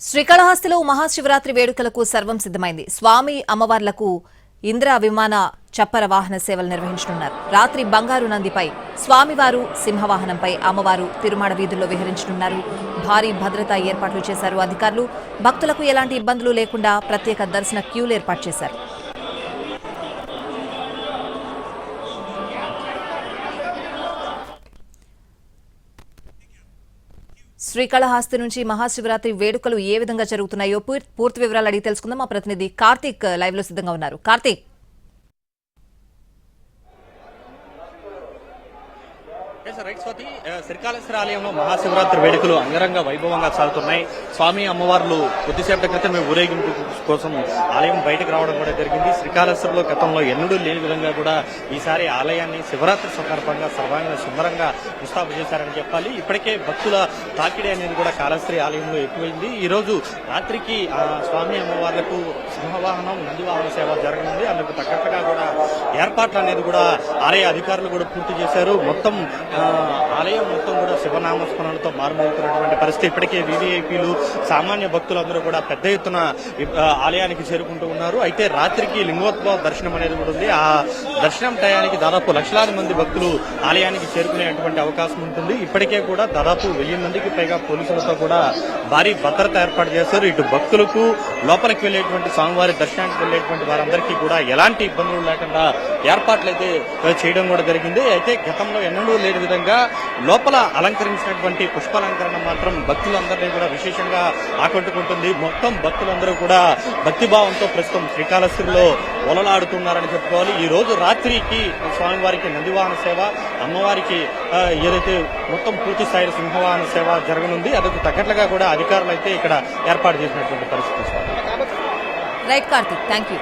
శ్రీకాళహస్తిలో మహాశివరాత్రి వేడుకలకు సర్వం సిద్ధమైంది. స్వామి అమ్మవార్లకు ఇంద్ర విమాన చప్పర వాహన సేవలు నిర్వహించనున్నారు. రాత్రి బంగారు నందిపై స్వామివారు, సింహవాహనంపై అమ్మవారు తిరుమాడ వీధుల్లో విహరించనున్నారు. భారీ భద్రతా ఏర్పాట్లు చేశారు అధికారులు. భక్తులకు ఎలాంటి ఇబ్బందులు లేకుండా ప్రత్యేక దర్శన క్యూలు ఏర్పాటు చేశారు. శ్రీకాళహస్తి నుంచి మహాశివరాత్రి వేడుకలు ఏ విధంగా జరుగుతున్నాయో పూర్తి వివరాలు అడిగి తెలుసుకుందాం. మా ప్రతినిధి కార్తీక్ లైవ్ లో సిద్ధంగా ఉన్నారు. కార్తీక్, శ్రీకాళహస్తి ఆలయంలో మహాశివరాత్రి వేడుకలు అంగరంగ వైభవంగా సాగుతున్నాయి. స్వామి అమ్మవార్లు కొద్దిసేపటి క్రితమే ఊరేగింపు కోసం ఆలయం బయటకు రావడం కూడా జరిగింది. శ్రీకాళహస్తిలో గతంలో ఎన్నడూ లేని విధంగా కూడా ఈసారి ఆలయాన్ని శివరాత్రి సందర్భంగా సర్వాంగ సుందరంగా ముస్తాబు చేశారని చెప్పాలి. ఇప్పటికే భక్తుల తాకిడి అనేది కూడా కాళహస్తి ఆలయంలో ఎక్కువైంది. ఈ రోజు రాత్రికి స్వామి అమ్మవార్లకు సింహవాహనం, నందివాహన సేవ జరగనుంది. అందుకు తగ్గట్టుగా కూడా ఏర్పాట్లు అనేది కూడా ఆలయ అధికారులు కూడా పూర్తి చేశారు. మొత్తం ఆలయం మొత్తం కూడా శివనామస్మరణలతో మారుమోగుతున్నటువంటి పరిస్థితి. ఇప్పటికే వీవీఐపీలు, సామాన్య భక్తులందరూ కూడా పెద్ద ఎత్తున ఆలయానికి చేరుకుంటూ ఉన్నారు. అయితే రాత్రికి లింగోద్భవ దర్శనం అనేది కూడా ఉంది. ఆ దర్శనం టయానికి దాదాపు లక్షలాది మంది భక్తులు ఆలయానికి చేరుకునేటువంటి అవకాశం ఉంటుంది. ఇప్పటికే కూడా దాదాపు 1000 మందికి పైగా పోలీసులతో కూడా భారీ భద్రత ఏర్పాటు చేశారు. ఇటు భక్తులకు, లోపలికి వెళ్లేటువంటి స్వామివారి దర్శనానికి వెళ్లేటువంటి వారందరికీ కూడా ఎలాంటి ఇబ్బందులు లేకుండా ఏర్పాట్లు అయితే చేయడం కూడా జరిగింది. అయితే గతంలో ఎన్నడూ లేని విధంగా లోపల అలంకరించినటువంటి పుష్పాలంకరణ మాత్రం భక్తులందరినీ కూడా విశేషంగా ఆకట్టుకుంటుంది. మొత్తం భక్తులందరూ కూడా భక్తిభావంతో ప్రస్తుతం శ్రీకాళహస్తిలో ఒలలాడుతున్నారని చెప్పుకోవాలి. ఈ రోజు రాత్రికి స్వామివారికి నందివాహన సేవ, అమ్మవారికి ఏదైతే మొత్తం పూర్తి స్థాయి సింహవాహన సేవ జరగనుంది. అందుకు తగ్గట్లుగా కూడా అధికారులు అయితే ఇక్కడ ఏర్పాటు చేసినటువంటి పరిస్థితి. Right Karthik, thank you.